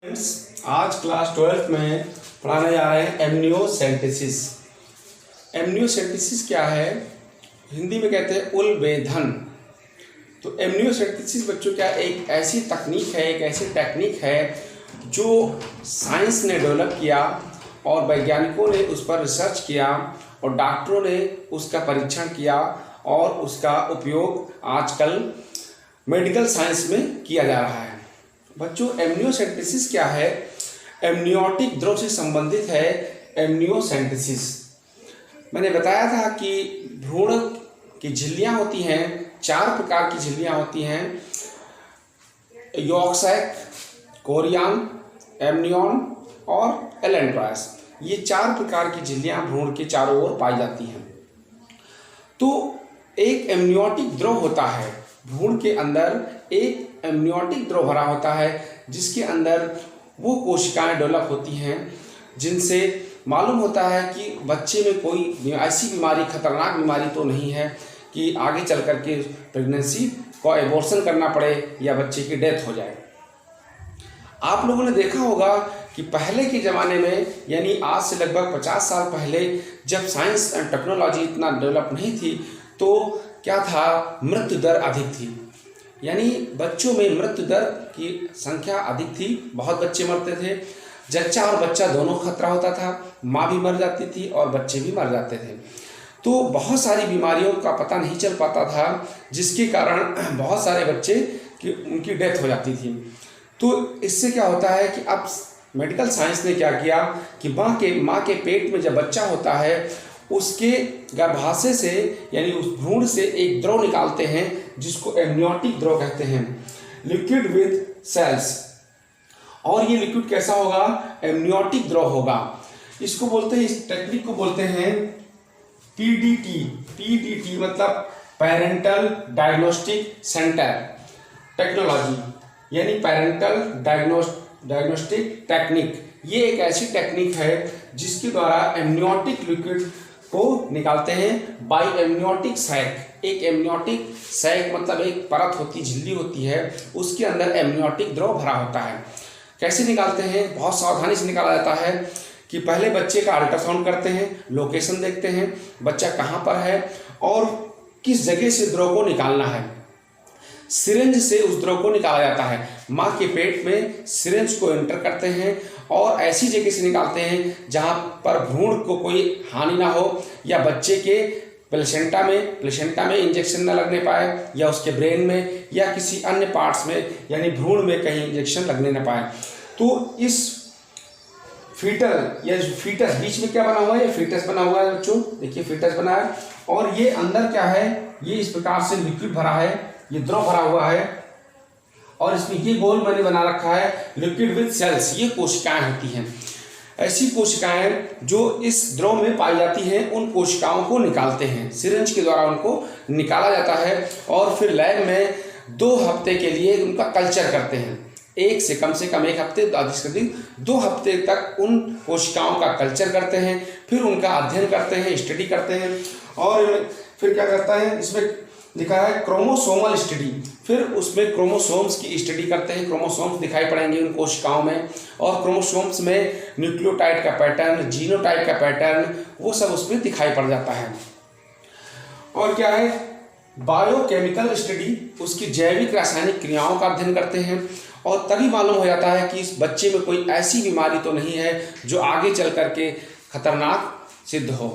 आज class 12th में पढ़ाने जा रहे हैं एमनियोसेंटेसिस। एमनियोसेंटेसिस क्या है? हिंदी में कहते हैं उलबेधन। तो एमनियोसेंटेसिस बच्चों क्या एक ऐसी तकनीक है, एक ऐसी टेक्निक है जो साइंस ने डेवलप किया और वैज्ञानिकों ने उस पर रिसर्च किया और डॉक्टरों ने उसका परीक्षण किया और उसका उपयोग आजकल मेडिकल साइंस में किया जा रहा है। बच्चों एमनियोसेंटेसिस क्या है? एमनियोटिक द्रव से संबंधित है एमनियोसेंटेसिस। मैंने बताया था कि भ्रूण की झिल्लियाँ होती हैं, 4 प्रकार की झिल्लियाँ होती हैं, यॉर्क सैक, कोरियन, एमनियन और एलेंट्रॉयस। ये 4 प्रकार की झिल्लियाँ भ्रूण के चारों ओर पाई जाती हैं। तो एक एमनियोटिक द्रव होता है, भ्रूण के अंदर एक एमनियोटिक द्रव भरा होता है जिसके अंदर वो कोशिकाएं डेवलप होती हैं जिनसे मालूम होता है कि बच्चे में कोई ऐसी बीमारी, खतरनाक बीमारी तो नहीं है कि आगे चल कर के प्रेगनेंसी को एबॉर्शन करना पड़े या बच्चे की डेथ हो जाए। आप लोगों ने देखा होगा कि पहले के ज़माने में, यानी आज से लगभग 50 साल पहले, जब साइंस एंड टेक्नोलॉजी इतना डेवलप नहीं थी तो क्या था, मृत्यु दर अधिक थी। यानी बच्चों में मृत्यु दर की संख्या अधिक थी, बहुत बच्चे मरते थे। जच्चा और बच्चा दोनों खतरा होता था, माँ भी मर जाती थी और बच्चे भी मर जाते थे। तो बहुत सारी बीमारियों का पता नहीं चल पाता था जिसके कारण बहुत सारे बच्चे की उनकी डेथ हो जाती थी। तो इससे क्या होता है कि अब मेडिकल साइंस ने क्या किया कि माँ के पेट में जब बच्चा होता है उसके गर्भाशय से, यानी उस भ्रूण से एक द्रव निकालते हैं जिसको एमनियोटिक द्रव कहते हैं, लिक्विड विद सेल्स। और ये लिक्विड कैसा होगा? एमनियोटिक द्रव होगा। इसको बोलते हैं, इस टेक्निक को बोलते हैं पीडीटी। पीडीटी मतलब पेरेंटल डायग्नोस्टिक सेंटर टेक्नोलॉजी, यानी पेरेंटल डायग्नोस्टिक टेक्निक। ये एक ऐसी टेक्निक है जिसके द्वारा एमनियोटिक लिक्विड को निकालते हैं बाय एमनियोटिक सैक। एक एमनियोटिक सैक मतलब एक परत होती, झिल्ली होती है, उसके अंदर एमनियोटिक द्रव भरा होता है। कैसे निकालते हैं? बहुत सावधानी से निकाला जाता है कि पहले बच्चे का अल्ट्रासाउंड करते हैं, लोकेशन देखते हैं बच्चा कहाँ पर है और किस जगह से द्रव को निकालना है। सिरिंज से उस द्रव को निकाला जाता है। माँ के पेट में सिरिंज को एंटर करते हैं और ऐसी जगह से निकालते हैं जहाँ पर भ्रूण को कोई हानि ना हो या बच्चे के प्लेसेंटा में इंजेक्शन न लगने पाए या उसके ब्रेन में या किसी अन्य पार्ट्स में, यानी भ्रूण में कहीं इंजेक्शन लगने न पाए। तो इस फीटस बीच में क्या बना हुआ है? ये फीटस बना हुआ है बच्चों, देखिए फीटस बना है और ये अंदर क्या है? ये इस प्रकार से लिक्विड भरा है, ये द्रव भरा हुआ है और इसमें ये गोल मैंने बना रखा है लिक्विड विद सेल्स। ये कोशिकाएं होती हैं, ऐसी कोशिकाएं जो इस द्रव में पाई जाती हैं, उन कोशिकाओं को निकालते हैं, सिरिंज के द्वारा उनको निकाला जाता है और फिर लैब में 2 हफ्ते के लिए उनका कल्चर करते हैं। कम से कम 1 हफ्ते, अधिक से अधिक 2 हफ्ते तक उन कोशिकाओं का कल्चर करते हैं, फिर उनका अध्ययन करते हैं, स्टडी करते हैं और फिर क्या करता है, इसमें लिखा है क्रोमोसोमल स्टडी। फिर उसमें क्रोमोसोम्स की स्टडी करते हैं, क्रोमोसोम्स दिखाई पड़ेंगे उन कोशिकाओं में और क्रोमोसोम्स में न्यूक्लियोटाइड का पैटर्न, जीनोटाइप का पैटर्न, वो सब उसमें दिखाई पड़ जाता है। और क्या है, बायोकेमिकल स्टडी, उसकी जैविक रासायनिक क्रियाओं का अध्ययन करते हैं और तभी मालूम हो जाता है कि इस बच्चे में कोई ऐसी बीमारी तो नहीं है जो आगे चल करके खतरनाक सिद्ध हो।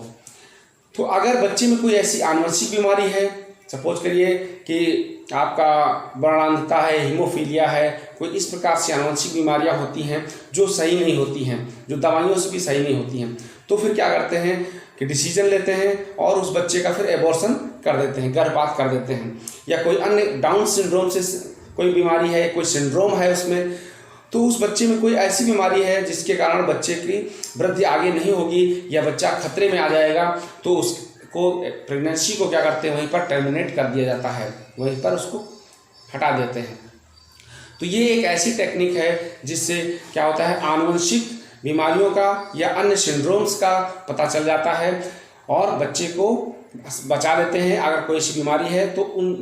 तो अगर बच्चे में कोई ऐसी आनुवंशिक बीमारी है, सपोज करिए कि आपका वर्णांधता है, हीमोफीलिया है, कोई इस प्रकार से आनुवंशिक बीमारियां होती हैं जो सही नहीं होती हैं, जो दवाइयों से भी सही नहीं होती हैं, तो फिर क्या करते हैं कि डिसीजन लेते हैं और उस बच्चे का फिर एबॉर्शन कर देते हैं, गर्भपात कर देते हैं। या कोई अन्य डाउन सिंड्रोम से कोई बीमारी है, कोई सिंड्रोम है उसमें, तो उस बच्चे में कोई ऐसी बीमारी है जिसके कारण बच्चे की वृद्धि आगे नहीं होगी या बच्चा खतरे में आ जाएगा, तो उसको प्रेगनेंसी को क्या करते हैं, वहीं पर टर्मिनेट कर दिया जाता है, वहीं पर उसको हटा देते हैं। तो ये एक ऐसी टेक्निक है जिससे क्या होता है, आनुवंशिक बीमारियों का या अन्य सिंड्रोम्स का पता चल जाता है और बच्चे को बचा लेते हैं। अगर कोई ऐसी बीमारी है तो उन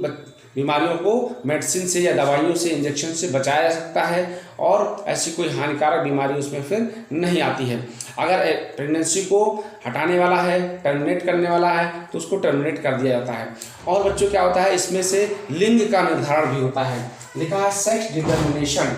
बीमारियों को मेडिसिन से या दवाइयों से, इंजेक्शन से बचाया जा सकता है और ऐसी कोई हानिकारक बीमारी उसमें फिर नहीं आती है। अगर प्रेगनेंसी को हटाने वाला है, टर्मिनेट करने वाला है, तो उसको टर्मिनेट कर दिया जाता है। और बच्चों क्या होता है, इसमें से लिंग का निर्धारण भी होता है। लिखा है सेक्स डिटर्मिनेशन।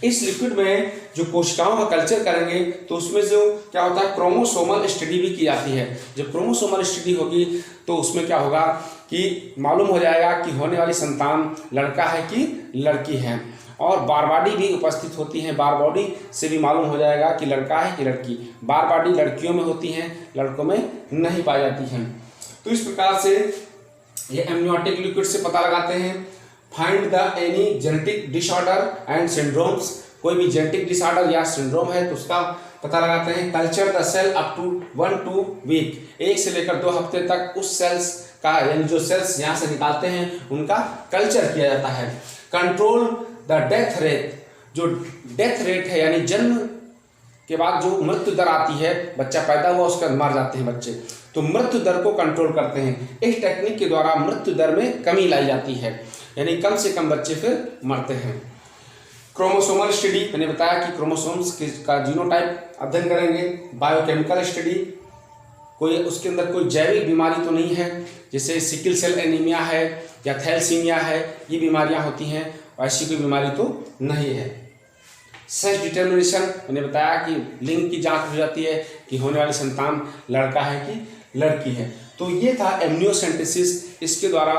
इस लिक्विड में जो कोशिकाओं का कल्चर करेंगे तो उसमें जो क्या होता है, क्रोमोसोमल स्टडी भी की जाती है। जब क्रोमोसोमल स्टडी होगी तो उसमें क्या होगा कि मालूम हो जाएगा कि होने वाली संतान लड़का है कि लड़की है। और बार बॉडी भी उपस्थित होती हैं, बार बॉडी से भी मालूम हो जाएगा कि लड़का है कि लड़की। बार बॉडी लड़कियों में होती हैं, लड़कों में नहीं पाई जाती हैं। तो इस प्रकार से ये एमनियोटिक लिक्विड से पता लगाते हैं। Find the any genetic disorder and syndromes, कोई भी जेनेटिक डिसऑर्डर या सिंड्रोम है तो उसका पता लगाते हैं। Culture the cell up to 1-2 week, 1 से लेकर 2 हफ्ते तक उस सेल्स का, यानी जो सेल्स यहाँ से निकालते हैं उनका कल्चर किया जाता है। कंट्रोल द डेथ रेट, जो डेथ रेट है यानी जन्म के बाद जो मृत्यु दर आती है, बच्चा पैदा हुआ उसके बाद मर जाते हैं बच्चे, तो मृत्यु दर को कंट्रोल करते हैं। इस टेक्निक के द्वारा मृत्यु दर में कमी लाई जाती है, यानी कम से कम बच्चे फिर मरते हैं। क्रोमोसोमल स्टडी, मैंने बताया कि क्रोमोसोम्स का जीनोटाइप अध्ययन करेंगे। बायोकेमिकल स्टडी, कोई उसके अंदर कोई जैविक बीमारी तो नहीं है, जैसे सिकल सेल एनीमिया है या थैलेसीमिया है, ये बीमारियां होती हैं, ऐसी कोई बीमारी तो नहीं है। सेक्स डिटर्मिनेशन, मैंने बताया कि लिंग की जांच हो जाती है कि होने वाली संतान लड़का है कि लड़की है। तो ये था एमनियोसेंटेसिस। इसके द्वारा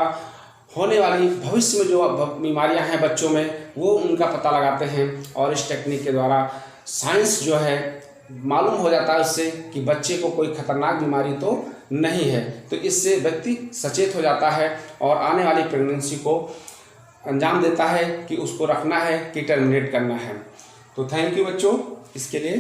होने वाली भविष्य में जो बीमारियां हैं बच्चों में, वो उनका पता लगाते हैं। और इस टेक्निक के द्वारा साइंस जो है मालूम हो जाता है उससे कि बच्चे को कोई खतरनाक बीमारी तो नहीं है। तो इससे व्यक्ति सचेत हो जाता है और आने वाली प्रेगनेंसी को अंजाम देता है कि उसको रखना है कि टर्मिनेट करना है। तो थैंक यू बच्चों इसके लिए।